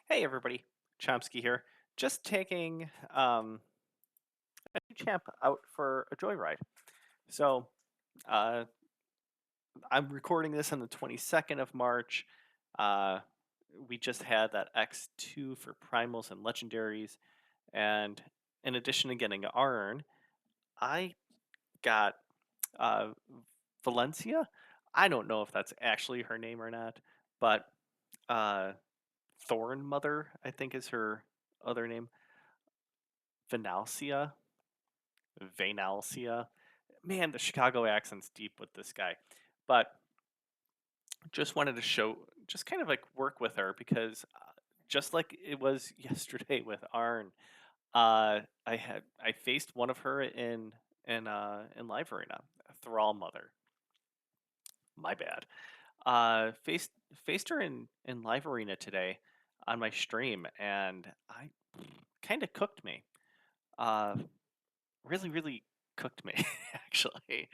Hey everybody, Chomsky here. Just taking a new champ out for a joyride. So uh, I'm recording this on the 22nd of March. Uh, we just had that X2 for primals and legendaries, and in addition to getting Arn, I got uh, Valencia. I don't know if that's actually her name or not, but uh, ThrallMother, I think is her other name. Venalicia Venalicia. Man, the Chicago accent's deep with this guy. But just wanted to show, just kind of like work with her because just like it was yesterday with Arn, I faced one of her in Live Arena, ThrallMother. My bad. Faced her in Live Arena today on my stream, and I kind of cooked me. Uh, really cooked me actually.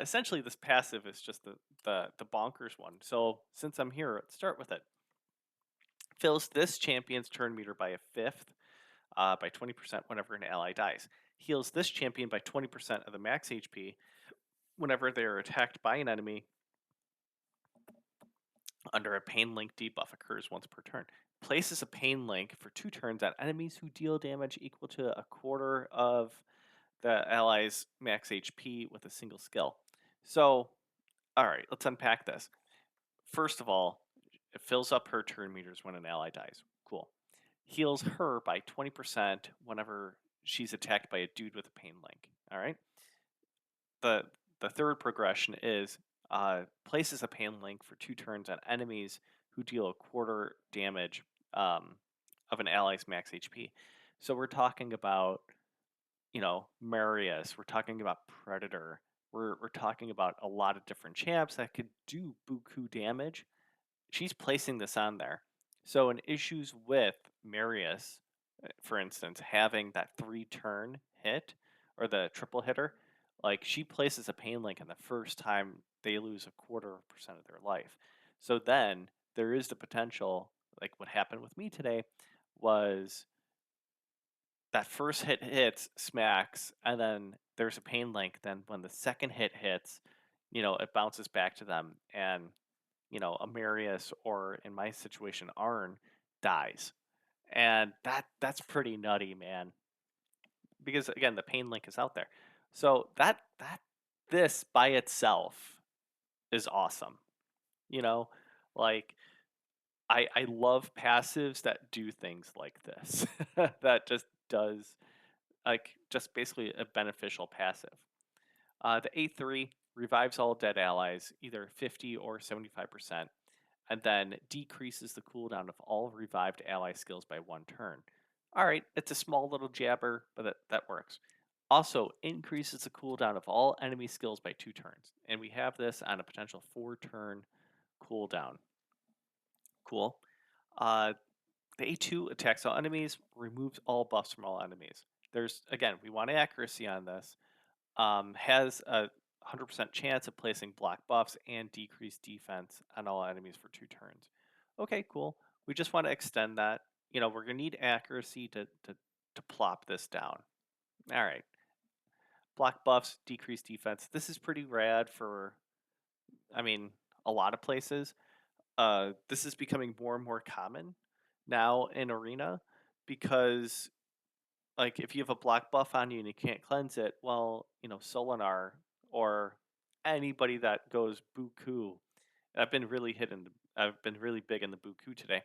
Essentially, this passive is just the bonkers one. So since I'm here, let's start with it. Fills this champion's turn meter by a fifth, by 20% whenever an ally dies. Heals this champion by 20% of the max HP whenever they are attacked by an enemy under a pain link debuff occurs once per turn. Places a pain link for 2 turns on enemies who deal damage equal to a quarter of the ally's max HP with a single skill. So, all right, let's unpack this. First of all, it fills up her turn meters when an ally dies. Cool. Heals her by 20% whenever she's attacked by a dude with a pain link. All right. The the third progression is places a pain link for 2 turns on enemies who deal a quarter damage of an ally's max HP. So we're talking about Marius. We're talking about Predator. We're talking about a lot of different champs that could do buku damage. She's placing this on there. So in issues with Marius, for instance, having that 3-turn hit or the triple hitter, like she places a pain link and the first time they lose a quarter of percent of their life. So then there is the potential, like what happened with me today, was that first hit hits, smacks, and then there's a pain link. Then when the second hit hits, it bounces back to them, and Amarius, or in my situation, Arn, dies, and that's pretty nutty, man. Because again, the pain link is out there, so that this by itself is awesome. You know, like I love passives that do things like this. That just does like just basically a beneficial passive. The A3 revives all dead allies, either 50 or 75%, and then decreases the cooldown of all revived ally skills by 1 turn. Alright, it's a small little jabber, but that works. Also, increases the cooldown of all enemy skills by 2 turns, and we have this on a potential 4-turn cooldown. Cool. Uh, the A2 attacks all enemies, removes all buffs from all enemies. Again, we want accuracy on this. Has a 100% chance of placing block buffs and decreased defense on all enemies for 2 turns. Okay, cool. We just want to extend that. We're going to need accuracy to plop this down. All right. Block buffs, decreased defense. This is pretty rad for, I mean, a lot of places. This is becoming more and more common now in Arena because like if you have a black buff on you and you can't cleanse it, well, Solinar or anybody that goes Buku. I've been really hitting. I've been really big in the Buku today.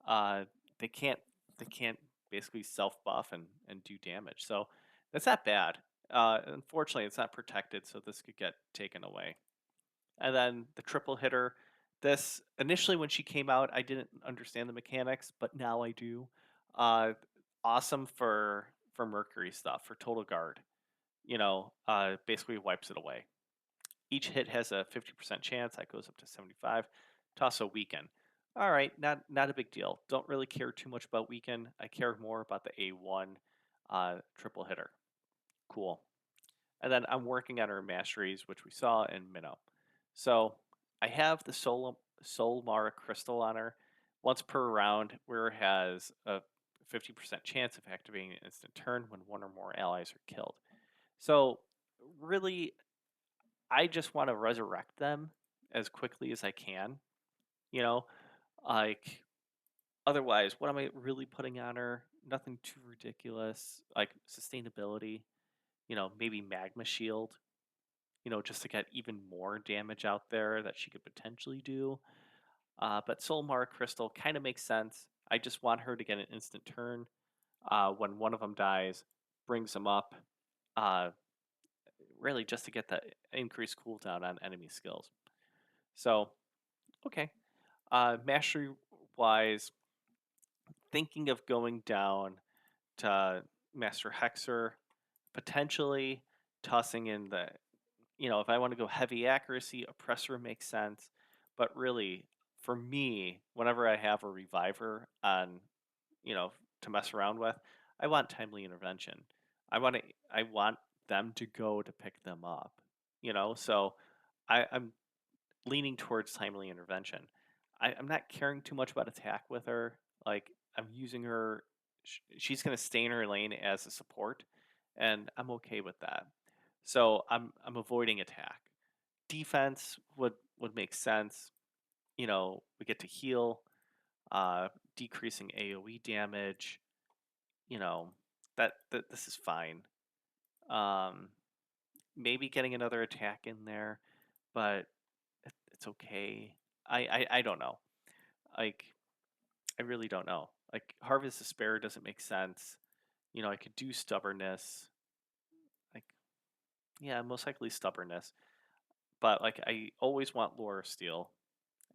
Uh, they can't. They can't basically self buff and do damage. So that's not bad. Unfortunately, it's not protected, so this could get taken away. And then the triple hitter. This initially when she came out, I didn't understand the mechanics, but now I do. Uh, awesome for Mercury stuff for total guard. Basically wipes it away. Each hit has a 50% chance. That goes up to 75. Toss a weaken. All right, not a big deal. Don't really care too much about weaken. I care more about the A1 triple hitter. Cool. And then I'm working on our masteries, which we saw in Minnow. So I have the Solmara crystal on her. once per round, wearer has a 50% chance of activating an instant turn when one or more allies are killed. So, really, I just want to resurrect them as quickly as I can. You know, like otherwise, what am I really putting on her? Nothing too ridiculous. Like sustainability, maybe magma shield, just to get even more damage out there that she could potentially do. But Soulmar Crystal kind of makes sense. I just want her to get an instant turn when one of them dies, brings them up, uh, really just to get that increased cooldown on enemy skills. So, okay. Mastery wise, thinking of going down to Master Hexer, potentially tossing in if I want to go heavy accuracy, Oppressor makes sense. But really, for me, whenever I have a Reviver on, you know, to mess around with, I want Timely Intervention. I want them to go to pick them up, so I'm leaning towards Timely Intervention. I'm not caring too much about attack with her. Like, I'm using her, she's going to stay in her lane as a support, and I'm okay with that. So I'm avoiding attack. Defense would make sense. We get to heal, decreasing AoE damage. You know, that this is fine. Um, maybe getting another attack in there, but it's okay. I don't know. Like, I really don't know. Like, Harvest Despair doesn't make sense. I could do Stubbornness. Like, yeah, most likely Stubbornness. But like, I always want Lore of Steel,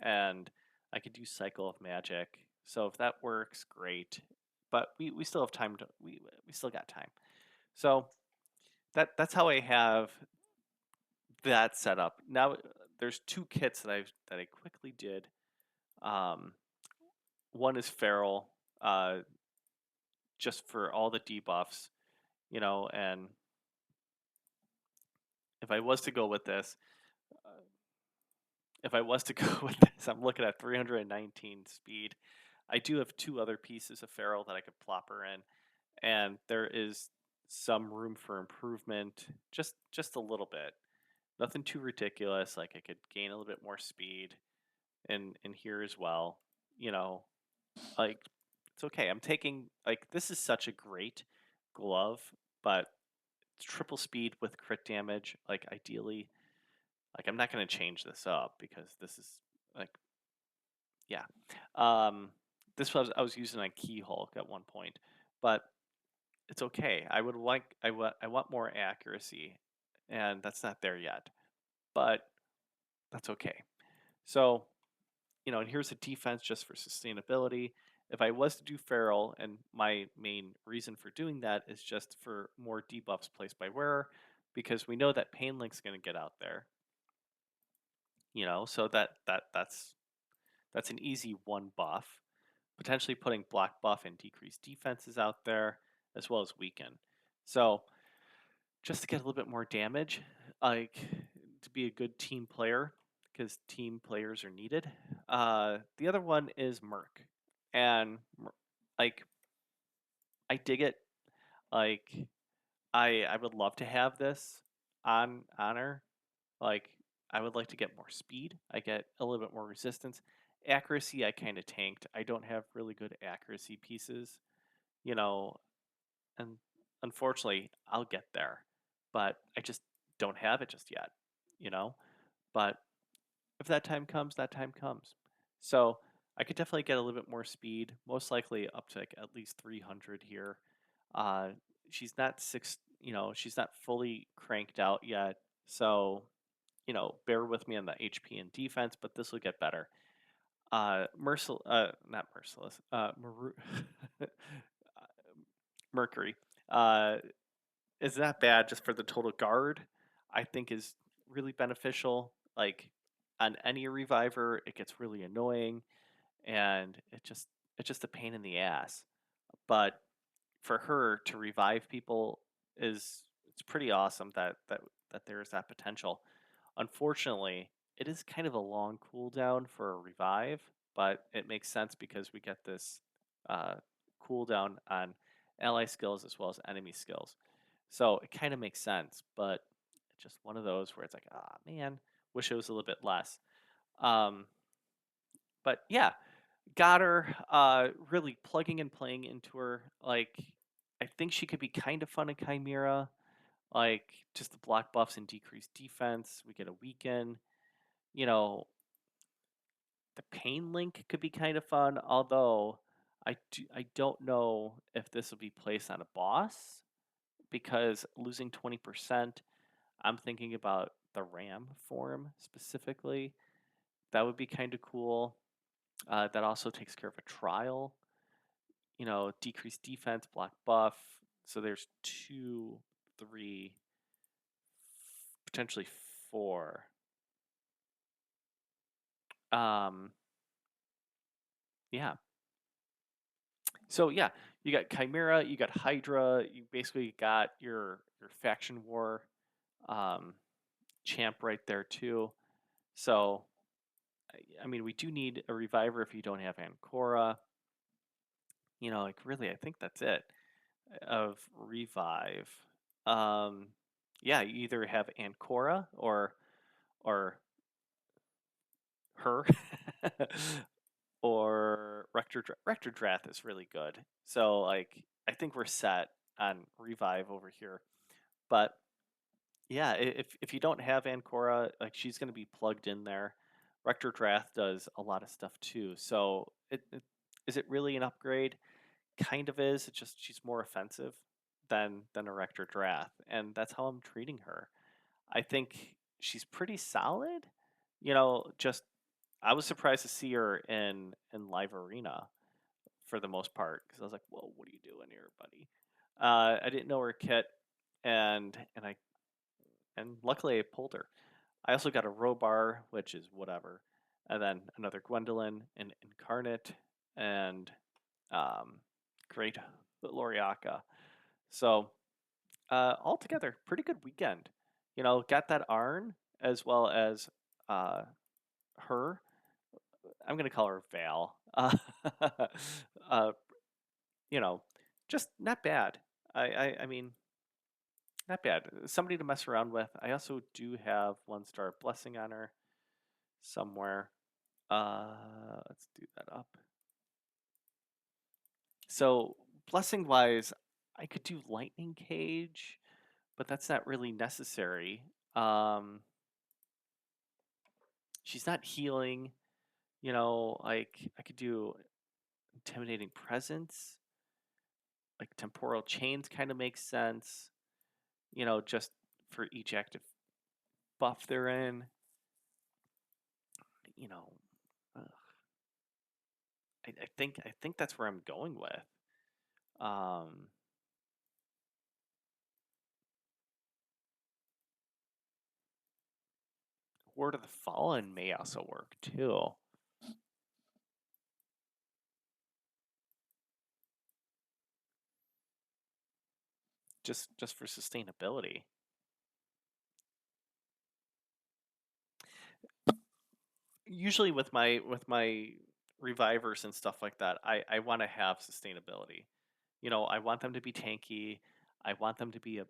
and I could do Cycle of Magic. So if that works, great. But we still have time to we still got time. So that's how I have that set up. Now there's two kits that I quickly did. Um, One is Feral, just for all the debuffs, and if I was to go with this, uh, if I was to go with this, I'm looking at 319 speed. I do have two other pieces of Feral that I could plop her in, and there is some room for improvement, just a little bit. Nothing too ridiculous. Like, I could gain a little bit more speed in here as well. You know, like, it's okay. I'm taking, like, this is such a great glove, but it's triple speed with crit damage. Like, ideally, like, I'm not going to change this up because this is like, yeah. Um, this was I was using on Key Hulk at one point, but it's okay. I want more accuracy, and that's not there yet. But that's okay. So, and here's a defense just for sustainability. If I was to do Feral, and my main reason for doing that is just for more debuffs placed by wearer, because we know that Pain Link's going to get out there. So that's an easy one buff. Potentially putting block buff and decreased defenses out there, as well as weaken. So just to get a little bit more damage, like, to be a good team player, because team players are needed. The other one is Merc, and like, I dig it. Like, I would love to have this on honor. Like, I would like to get more speed. I get a little bit more resistance. Accuracy, I kind of tanked. I don't have really good accuracy pieces, you know, and unfortunately, I'll get there, but I just don't have it just yet, you know. But if that time comes, that time comes. So I could definitely get a little bit more speed, most likely up to like at least 300 here. Uh, she's not she's not fully cranked out yet, so bear with me on the HP and defense, but this will get better. Not merciless. Mercury. Uh, is that bad just for the total guard? I think is really beneficial. Like, on any reviver, it gets really annoying, and it's just a pain in the ass. But for her to revive people it's pretty awesome that there is that potential. Unfortunately, it is kind of a long cooldown for a revive. but it makes sense because we get this uh, cooldown on ally skills as well as enemy skills. So it kind of makes sense, but it's just one of those where it's like, ah, man, wish it was a little bit less. Um, but yeah, got her really plugging and playing into her. Like, I think she could be kind of fun in Chimera. Like, just the block buffs and decreased defense. We get a weaken. You know, the pain link could be kind of fun, although I don't know if this will be placed on a boss because losing 20%, I'm thinking about the ram form specifically. That would be kind of cool. That also takes care of a trial. Decreased defense, block buff. So there's two, three, potentially four. Um, yeah. So yeah, you got Chimera, you got Hydra, you basically got your faction war um, champ right there too. So I mean, we do need a reviver if you don't have Ancora. Like really, I think that's it of revive. Um, yeah, you either have Ancora or her, or Rector Drath is really good. So like, I think we're set on revive over here. But yeah, if you don't have Ancora, like she's going to be plugged in there. Rector Drath does a lot of stuff too. So is it really an upgrade? Kind of is. It's just she's more offensive than a Rector Drath, and that's how I'm treating her. I think she's pretty solid. Just I was surprised to see her in live arena for the most part because I was like, "Whoa, what are you doing here, buddy?" I didn't know her kit, and luckily I pulled her. I also got a Robar, which is whatever, and then another Gwendolyn, an Incarnate, and um, great Loriaka. So altogether, pretty good weekend. Got that Arn as well as uh, her. I'm gonna call her Val. Uh, you know, just not bad. I mean, not bad. Somebody to mess around with. I also do have 1-star blessing on her somewhere. Let's do that up. So blessing wise, I could do lightning cage, but that's not really necessary. She's not healing. Like I could do intimidating presence. Like temporal chains kind of makes sense. Just for each active buff they're in. You know, ugh, I think that's where I'm going with. Um, Word of the Fallen may also work too. Just for sustainability. Usually with my revivers and stuff like that, I want to have sustainability. I want them to be tanky. I want them to be a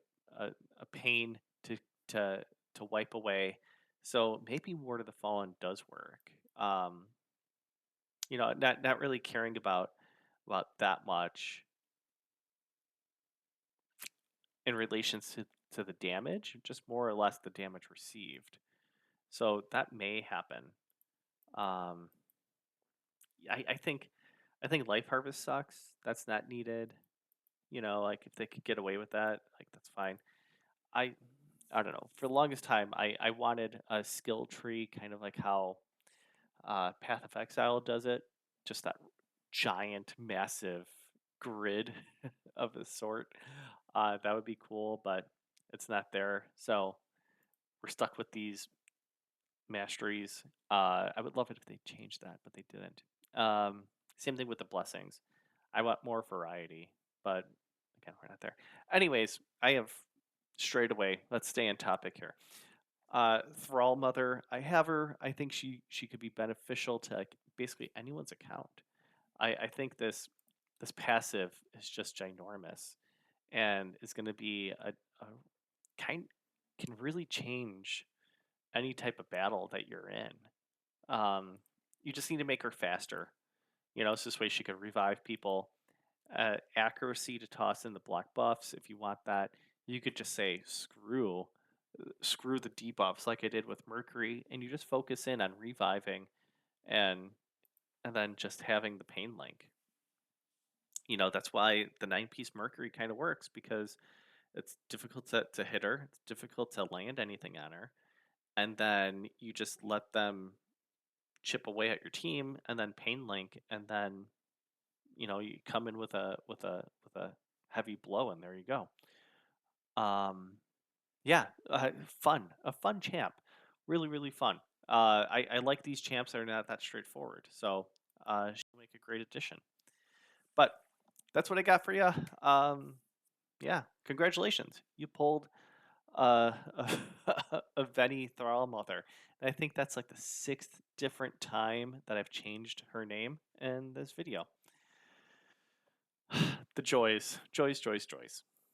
pain to to to wipe away. So maybe Ward of the Fallen does work. Not really caring about that much in relation to the damage, just more or less the damage received. So that may happen. Um, I think Life Harvest sucks. That's not needed. Like if they could get away with that, like that's fine. I I don't know. For the longest time, I wanted a skill tree, kind of like how Path of Exile does it. Just that giant, massive grid of a sort. That would be cool, but it's not there. So we're stuck with these masteries. I would love it if they changed that, but they didn't. Same thing with the blessings. I want more variety, but again, we're not there. Anyways, I have strayed away. Let's stay on topic here. ThrallMother, I have her. I think she could be beneficial to like basically anyone's account. I think this passive is just ginormous and is going to be a kind can really change any type of battle that you're in. You just need to make her faster. So this way she could revive people. Accuracy to toss in the black buffs if you want that. You could just say screw the debuffs like I did with Mercury, and you just focus in on reviving and and then just having the pain link. That's why the 9-piece Mercury kind of works because it's difficult to hit her, it's difficult to land anything on her, and then you just let them chip away at your team and then pain link, and then you come in with a heavy blow, and there you go. Um, yeah, a fun champ, really really fun. I like these champs that are not that straightforward, so she'll make a great addition. But that's what I got for you. Yeah, congratulations, you pulled a Venny ThrallMother. And I think that's like the 6th different time that I've changed her name in this video. The joys, joys, joys, joys.